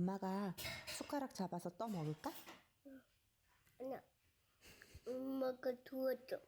엄마가 숟가락 잡아서 떠 먹을까? 아니야. 엄마가 도와줘.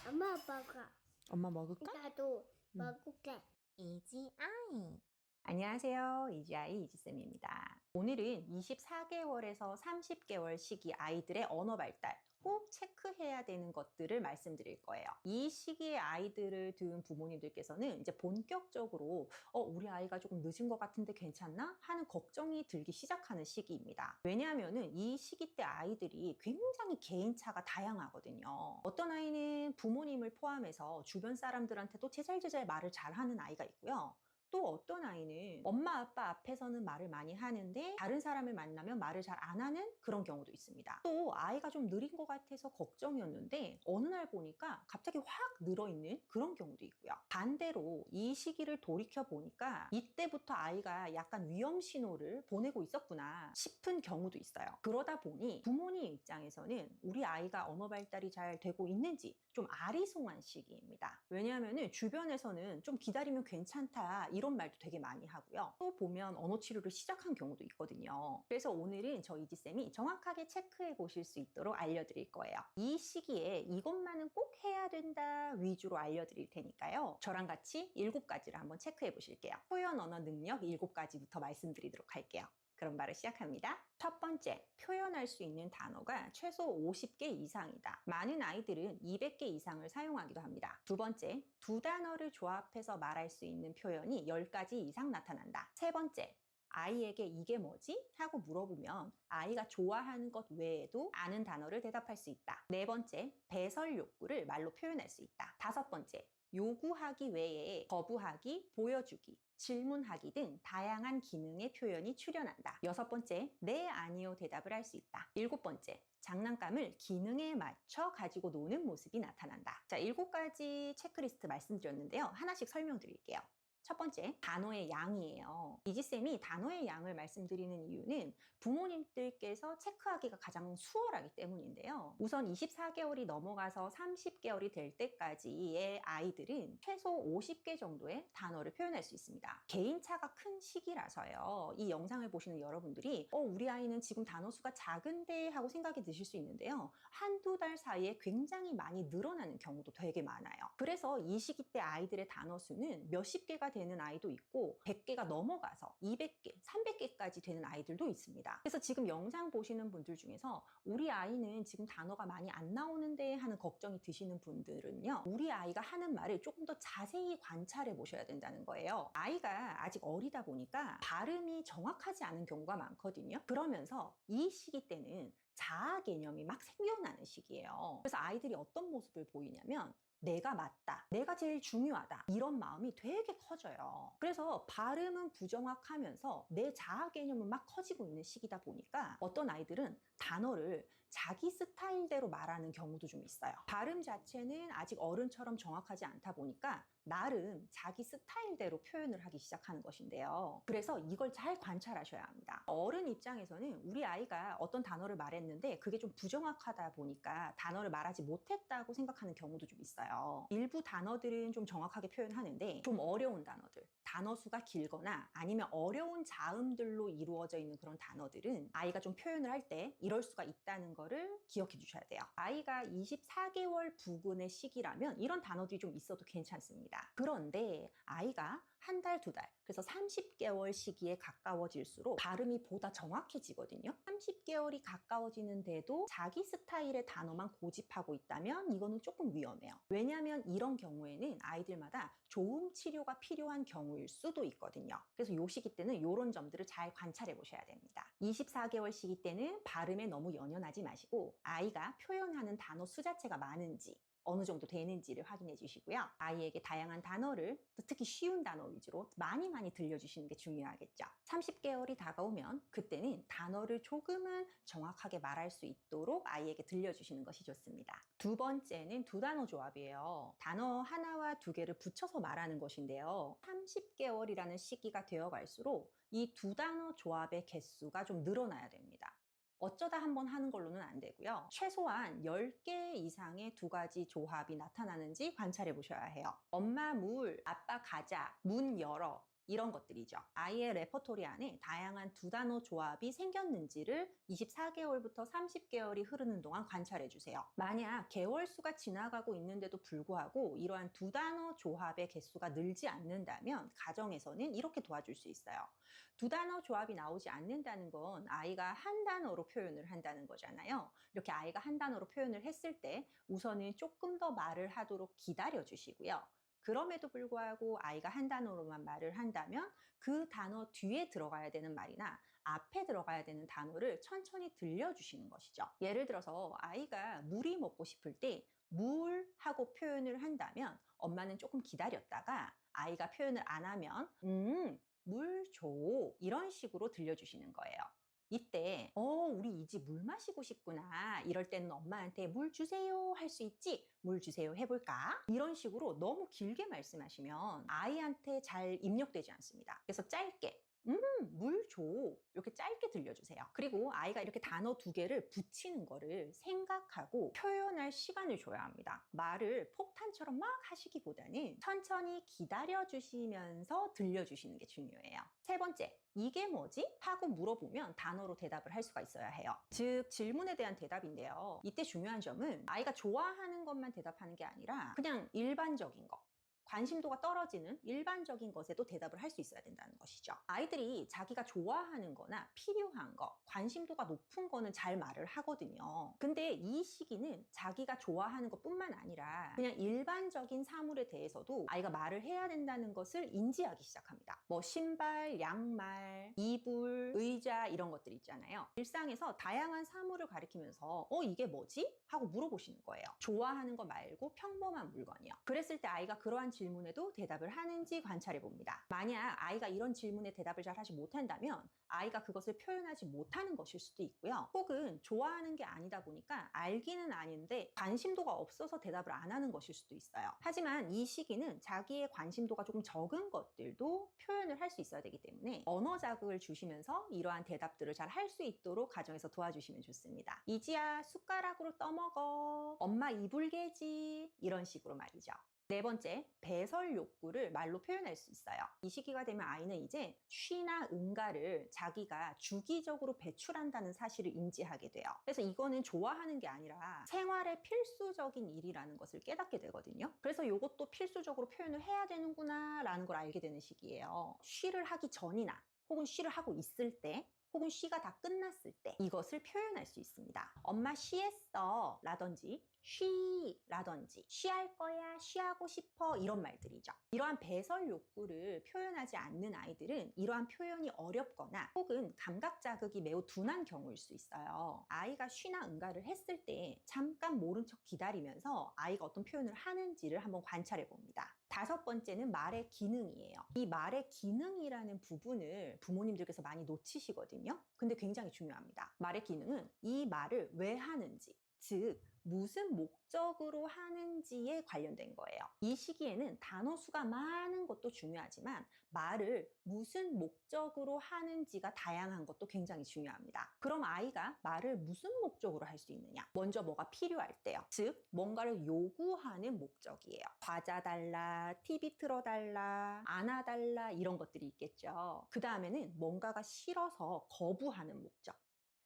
엄마 아빠가. 엄마 먹을까? 나도 먹을게. 이지아이. 안녕하세요. 이지아이 이지쌤입니다. 오늘은 24개월에서 30개월 시기 아이들의 언어 발달 꼭 체크해야 되는 것들을 말씀드릴 거예요. 이 시기의 아이들을 둔 부모님들께서는 이제 본격적으로 우리 아이가 조금 늦은 것 같은데 괜찮나? 하는 걱정이 들기 시작하는 시기입니다. 왜냐하면은 이 시기 때 아이들이 굉장히 개인차가 다양하거든요. 어떤 아이는 부모님을 포함해서 주변 사람들한테도 제잘제잘 말을 잘하는 아이가 있고요. 또 어떤 아이는 엄마 아빠 앞에서는 말을 많이 하는데 다른 사람을 만나면 말을 잘 안 하는 그런 경우도 있습니다. 또 아이가 좀 느린 것 같아서 걱정이었는데 어느 날 보니까 갑자기 확 늘어있는 그런 경우도 있고요. 반대로 이 시기를 돌이켜 보니까 이때부터 아이가 약간 위험 신호를 보내고 있었구나 싶은 경우도 있어요. 그러다 보니 부모님 입장에서는 우리 아이가 언어 발달이 잘 되고 있는지 좀 아리송한 시기입니다. 왜냐하면 주변에서는 좀 기다리면 괜찮다 이런 말도 되게 많이 하고요. 또 보면 언어 치료를 시작한 경우도 있거든요. 그래서 오늘은 저 이지쌤이 정확하게 체크해 보실 수 있도록 알려드릴 거예요. 이 시기에 이것만은 꼭 해야 된다 위주로 알려드릴 테니까요. 저랑 같이 7가지를 한번 체크해 보실게요. 표현 언어 능력 7가지부터 말씀드리도록 할게요. 그럼 바로 시작합니다. 첫 번째, 표현할 수 있는 단어가 최소 50개 이상이다. 많은 아이들은 200개 이상을 사용하기도 합니다. 두 번째, 두 단어를 조합해서 말할 수 있는 표현이 10가지 이상 나타난다. 세 번째, 아이에게 이게 뭐지? 하고 물어보면 아이가 좋아하는 것 외에도 아는 단어를 대답할 수 있다. 네 번째, 배설 욕구를 말로 표현할 수 있다. 다섯 번째, 요구하기 외에 거부하기, 보여주기, 질문하기 등 다양한 기능의 표현이 출현한다. 여섯 번째, 네, 아니요 대답을 할 수 있다. 일곱 번째, 장난감을 기능에 맞춰 가지고 노는 모습이 나타난다. 자, 7가지 체크리스트 말씀드렸는데요. 하나씩 설명드릴게요. 첫 번째, 단어의 양이에요. 이지쌤이 단어의 양을 말씀드리는 이유는 부모님들께서 체크하기가 가장 수월하기 때문인데요. 우선 24개월이 넘어가서 30개월이 될 때까지의 아이들은 최소 50개 정도의 단어를 표현할 수 있습니다. 개인차가 큰 시기라서요. 이 영상을 보시는 여러분들이 우리 아이는 지금 단어 수가 작은데 하고 생각이 드실 수 있는데요. 한두 달 사이에 굉장히 많이 늘어나는 경우도 되게 많아요. 그래서 이 시기 때 아이들의 단어 수는 몇십 개가 되는 아이도 있고 100개가 넘어가서 200개, 300개까지 되는 아이들도 있습니다. 그래서 지금 영상 보시는 분들 중에서 우리 아이는 지금 단어가 많이 안 나오는데 하는 걱정이 드시는 분들은요. 우리 아이가 하는 말을 조금 더 자세히 관찰해 보셔야 된다는 거예요. 아이가 아직 어리다 보니까 발음이 정확하지 않은 경우가 많거든요. 그러면서 이 시기 때는 자아 개념이 막 생겨나는 시기예요. 그래서 아이들이 어떤 모습을 보이냐면 내가 맞다, 내가 제일 중요하다 이런 마음이 되게 커져요. 그래서 발음은 부정확하면서 내 자아 개념은 막 커지고 있는 시기다 보니까 어떤 아이들은 단어를 자기 스타일대로 말하는 경우도 좀 있어요. 발음 자체는 아직 어른처럼 정확하지 않다 보니까 나름 자기 스타일대로 표현을 하기 시작하는 것인데요. 그래서 이걸 잘 관찰하셔야 합니다. 어른 입장에서는 우리 아이가 어떤 단어를 말했는데 그게 좀 부정확하다 보니까 단어를 말하지 못했다고 생각하는 경우도 좀 있어요. 일부 단어들은 좀 정확하게 표현하는데 좀 어려운 단어들, 단어 수가 길거나 아니면 어려운 자음들로 이루어져 있는 그런 단어들은 아이가 좀 표현을 할 때 이럴 수가 있다는 거를 기억해 주셔야 돼요. 아이가 24개월 부근의 시기라면 이런 단어들이 좀 있어도 괜찮습니다. 그런데 아이가 한 달, 두 달, 그래서 30개월 시기에 가까워질수록 발음이 보다 정확해지거든요. 30개월이 가까워지는데도 자기 스타일의 단어만 고집하고 있다면 이거는 조금 위험해요. 왜냐하면 이런 경우에는 아이들마다 조음 치료가 필요한 경우일 수도 있거든요. 그래서 이 시기 때는 이런 점들을 잘 관찰해 보셔야 됩니다. 24개월 시기 때는 발음에 너무 연연하지 마시고 아이가 표현하는 단어 수 자체가 많은지 어느 정도 되는지를 확인해 주시고요. 아이에게 다양한 단어를 특히 쉬운 단어 위주로 많이 들려주시는 게 중요하겠죠. 30개월이 다가오면 그때는 단어를 조금은 정확하게 말할 수 있도록 아이에게 들려주시는 것이 좋습니다. 두 번째는 두 단어 조합이에요. 단어 하나와 두 개를 붙여서 말하는 것인데요. 30개월이라는 시기가 되어갈수록 이 두 단어 조합의 개수가 좀 늘어나야 됩니다. 어쩌다 한번 하는 걸로는 안 되고요. 최소한 10개 이상의 2가지 조합이 나타나는지 관찰해 보셔야 해요. 엄마 물, 아빠 가자, 문 열어 이런 것들이죠. 아이의 레퍼토리 안에 다양한 두 단어 조합이 생겼는지를 24개월부터 30개월이 흐르는 동안 관찰해 주세요. 만약 개월 수가 지나가고 있는데도 불구하고 이러한 두 단어 조합의 개수가 늘지 않는다면 가정에서는 이렇게 도와줄 수 있어요. 두 단어 조합이 나오지 않는다는 건 아이가 한 단어로 표현을 한다는 거잖아요. 이렇게 아이가 한 단어로 표현을 했을 때 우선은 조금 더 말을 하도록 기다려 주시고요. 그럼에도 불구하고 아이가 한 단어로만 말을 한다면 그 단어 뒤에 들어가야 되는 말이나 앞에 들어가야 되는 단어를 천천히 들려주시는 것이죠. 예를 들어서 아이가 물이 먹고 싶을 때 물 하고 표현을 한다면 엄마는 조금 기다렸다가 아이가 표현을 안 하면 물 줘. 이런 식으로 들려주시는 거예요. 이때 우리 이지 물 마시고 싶구나. 이럴 때는 엄마한테 물 주세요 할 수 있지? 물 주세요 해볼까? 이런 식으로 너무 길게 말씀하시면 아이한테 잘 입력되지 않습니다. 그래서 짧게 물 줘. 이렇게 짧게 들려주세요. 그리고 아이가 이렇게 단어 두 개를 붙이는 거를 생각하고 표현할 시간을 줘야 합니다. 말을 폭탄처럼 막 하시기보다는 천천히 기다려주시면서 들려주시는 게 중요해요. 세 번째, 이게 뭐지? 하고 물어보면 단어로 대답을 할 수가 있어야 해요. 즉, 질문에 대한 대답인데요. 이때 중요한 점은 아이가 좋아하는 것만 대답하는 게 아니라 그냥 일반적인 거. 관심도가 떨어지는 일반적인 것에도 대답을 할 수 있어야 된다는 것이죠. 아이들이 자기가 좋아하는 거나 필요한 거, 관심도가 높은 거는 잘 말을 하거든요. 근데 이 시기는 자기가 좋아하는 것뿐만 아니라 그냥 일반적인 사물에 대해서도 아이가 말을 해야 된다는 것을 인지하기 시작합니다. 뭐 신발, 양말, 이불, 의자 이런 것들 있잖아요. 일상에서 다양한 사물을 가리키면서 이게 뭐지? 하고 물어보시는 거예요. 좋아하는 거 말고 평범한 물건이요. 그랬을 때 아이가 그러한 질문에도 대답을 하는지 관찰해 봅니다. 만약 아이가 이런 질문에 대답을 잘 하지 못한다면 아이가 그것을 표현하지 못하는 것일 수도 있고요. 혹은 좋아하는 게 아니다 보니까 알기는 아는데 관심도가 없어서 대답을 안 하는 것일 수도 있어요. 하지만 이 시기는 자기의 관심도가 조금 적은 것들도 표현을 할 수 있어야 되기 때문에 언어 자극을 주시면서 이러한 대답들을 잘 할 수 있도록 가정에서 도와주시면 좋습니다. 이지야, 숟가락으로 떠먹어. 엄마 이불 개지. 이런 식으로 말이죠. 네 번째, 배설 욕구를 말로 표현할 수 있어요. 이 시기가 되면 아이는 이제 쉬나 응가를 자기가 주기적으로 배출한다는 사실을 인지하게 돼요. 그래서 이거는 좋아하는 게 아니라 생활의 필수적인 일이라는 것을 깨닫게 되거든요. 그래서 이것도 필수적으로 표현을 해야 되는구나 라는 걸 알게 되는 시기예요. 쉬를 하기 전이나 혹은 쉬를 하고 있을 때 혹은 쉬가 다 끝났을 때 이것을 표현할 수 있습니다. 엄마 쉬했어 라든지 쉬라든지 쉬할 거야, 쉬하고 싶어 이런 말들이죠. 이러한 배설 욕구를 표현하지 않는 아이들은 이러한 표현이 어렵거나 혹은 감각 자극이 매우 둔한 경우일 수 있어요. 아이가 쉬나 응가를 했을 때 잠깐 모른 척 기다리면서 아이가 어떤 표현을 하는지를 한번 관찰해 봅니다. 다섯 번째는 말의 기능이에요. 이 말의 기능이라는 부분을 부모님들께서 많이 놓치시거든요. 근데 굉장히 중요합니다. 말의 기능은 이 말을 왜 하는지, 즉 무슨 목적으로 하는지에 관련된 거예요. 이 시기에는 단어 수가 많은 것도 중요하지만 말을 무슨 목적으로 하는지가 다양한 것도 굉장히 중요합니다. 그럼 아이가 말을 무슨 목적으로 할 수 있느냐? 먼저 뭐가 필요할 때요. 즉 뭔가를 요구하는 목적이에요. 과자 달라, TV 틀어달라, 안아달라 이런 것들이 있겠죠. 그 다음에는 뭔가가 싫어서 거부하는 목적.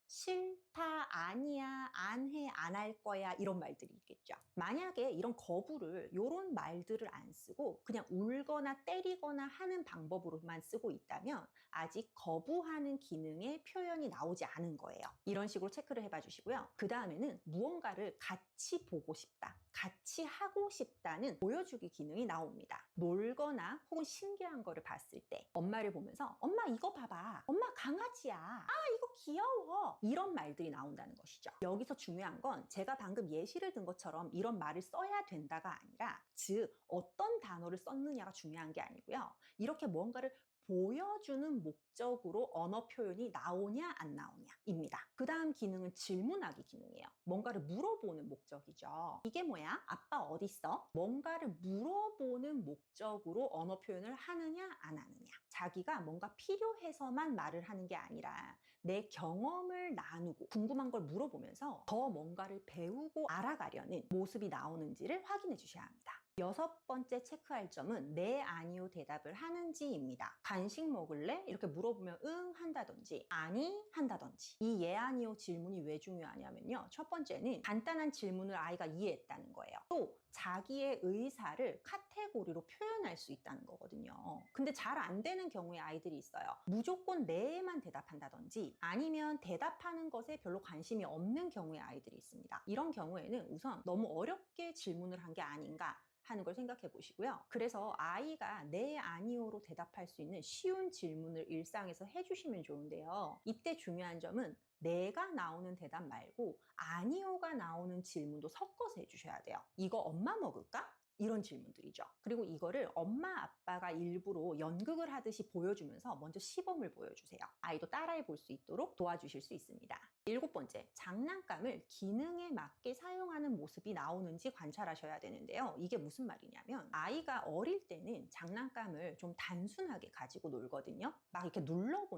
싫다, 아니야, 안 해, 안 할 거야 이런 말들이 있겠죠. 만약에 이런 거부를 이런 말들을 안 쓰고 그냥 울거나 때리거나 하는 방법으로만 쓰고 있다면 아직 거부하는 기능의 표현이 나오지 않은 거예요. 이런 식으로 체크를 해봐 주시고요. 그 다음에는 무언가를 같이 보고 싶다, 같이 하고 싶다는 보여주기 기능이 나옵니다. 놀거나 혹은 신기한 거를 봤을 때 엄마를 보면서 엄마 이거 봐봐, 엄마 강아지야, 아 이거 귀여워 이런 말들이 나온다는 것이죠. 여기서 중요한 건 제가 방금 예시를 든 것처럼 이런 말을 써야 된다가 아니라 즉 어떤 단어를 썼느냐가 중요한 게 아니고요. 이렇게 뭔가를 보여주는 목적으로 언어 표현이 나오냐 안 나오냐입니다. 그 다음 기능은 질문하기 기능이에요. 뭔가를 물어보는 목적이죠. 이게 뭐야? 아빠 어딨어? 뭔가를 물어보는 목적으로 언어 표현을 하느냐 안 하느냐. 자기가 뭔가 필요해서만 말을 하는 게 아니라 내 경험을 나누고 궁금한 걸 물어보면서 더 뭔가를 배우고 알아가려는 모습이 나오는지를 확인해 주셔야 합니다. 6번째 체크할 점은 네, 아니요 대답을 하는지입니다. 간식 먹을래? 이렇게 물어보면 응 한다든지 아니 한다든지. 이 예, 아니요 질문이 왜 중요하냐면요. 첫 번째는 간단한 질문을 아이가 이해했다는 거예요. 또 자기의 의사를 카테고리로 표현할 수 있다는 거거든요. 근데 잘 안 되는 경우에 아이들이 있어요. 무조건 네에만 대답한다든지 아니면 대답하는 것에 별로 관심이 없는 경우의 아이들이 있습니다. 이런 경우에는 우선 너무 어렵게 질문을 한 게 아닌가 하는 걸 생각해 보시고요. 그래서 아이가 네, 아니요로 대답할 수 있는 쉬운 질문을 일상에서 해주시면 좋은데요. 이때 중요한 점은 네가 나오는 대답 말고 아니요가 나오는 질문도 섞어서 해주셔야 돼요. 이거 엄마 먹을까? 이런 질문들이죠. 그리고 이거를 엄마 아빠가 일부러 연극을 하듯이 보여주면서 먼저 시범을 보여주세요. 아이도 따라해 볼 수 있도록 도와주실 수 있습니다. 7번째, 장난감을 기능에 맞게 사용하는 모습이 나오는지 관찰하셔야 되는데요. 이게 무슨 말이냐면 아이가 어릴 때는 장난감을 좀 단순하게 가지고 놀거든요. 막 이렇게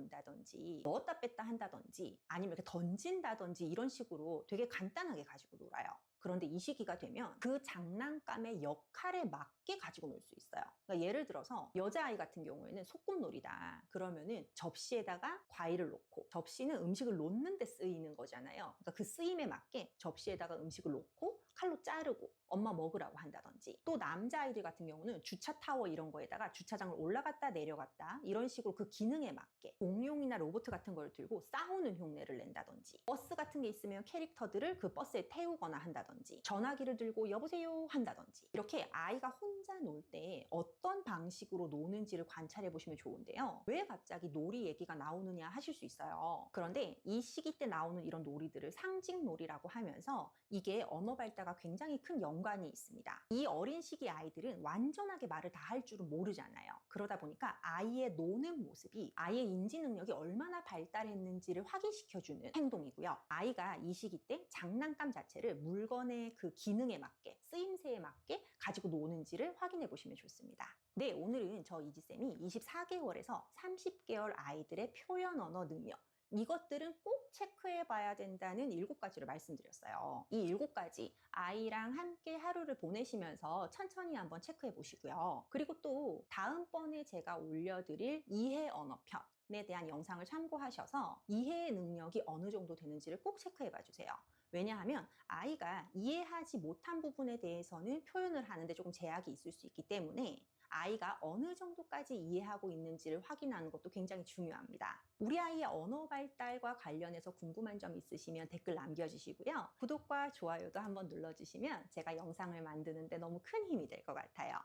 눌러본다든지 넣었다 뺐다 한다든지 아니면 이렇게 던진다든지 이런 식으로 되게 간단하게 가지고 놀아요. 그런데 이 시기가 되면 그 장난감의 역할에 맞게 가지고 놀 수 있어요. 그러니까 예를 들어서 여자아이 같은 경우에는 소꿉놀이다. 그러면은 접시에다가 과일을 놓고 접시는 음식을 놓는 데 쓰이는 거잖아요. 그러니까 그 쓰임에 맞게 접시에다가 음식을 놓고 칼로 자르고 엄마 먹으라고 한다든지 또 남자아이들 같은 경우는 주차 타워 이런 거에다가 주차장을 올라갔다 내려갔다 이런 식으로 그 기능에 맞게 공룡이나 로봇 같은 걸 들고 싸우는 흉내를 낸다든지 버스 같은 게 있으면 캐릭터들을 그 버스에 태우거나 한다든지 전화기를 들고 여보세요 한다든지 이렇게 아이가 혼자 놀 때 어떤 방식으로 노는지를 관찰해 보시면 좋은데요. 왜 갑자기 놀이 얘기가 나오느냐 하실 수 있어요. 그런데 이 시기 때 나오는 이런 놀이들을 상징놀이라고 하면서 이게 언어 발달과 굉장히 큰 연관이 있습니다. 이 어린 시기 아이들은 완전하게 말을 다 할 줄은 모르잖아요. 그러다 보니까 아이의 노는 모습이 아이의 인지 능력이 얼마나 발달했는지를 확인시켜주는 행동이고요. 아이가 이 시기 때 장난감 자체를 물건의 그 기능에 맞게 쓰임새에 맞게 가지고 노는지를 확인해 보시면 좋습니다. 네, 오늘은 저 이지쌤이 24개월에서 30개월 아이들의 표현 언어 능력 이것들은 꼭 체크해 봐야 된다는 7가지를 말씀드렸어요. 이 7가지 아이랑 함께 하루를 보내시면서 천천히 한번 체크해 보시고요. 그리고 또 다음번에 제가 올려드릴 이해 언어 편에 대한 영상을 참고하셔서 이해 능력이 어느 정도 되는지를 꼭 체크해 봐 주세요. 왜냐하면 아이가 이해하지 못한 부분에 대해서는 표현을 하는데 조금 제약이 있을 수 있기 때문에 아이가 어느 정도까지 이해하고 있는지를 확인하는 것도 굉장히 중요합니다. 우리 아이의 언어 발달과 관련해서 궁금한 점 있으시면 댓글 남겨주시고요. 구독과 좋아요도 한번 눌러주시면 제가 영상을 만드는데 너무 큰 힘이 될 것 같아요.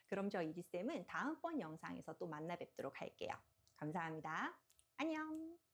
그럼 저 이지쌤은 다음번 영상에서 또 만나 뵙도록 할게요. 감사합니다. 안녕!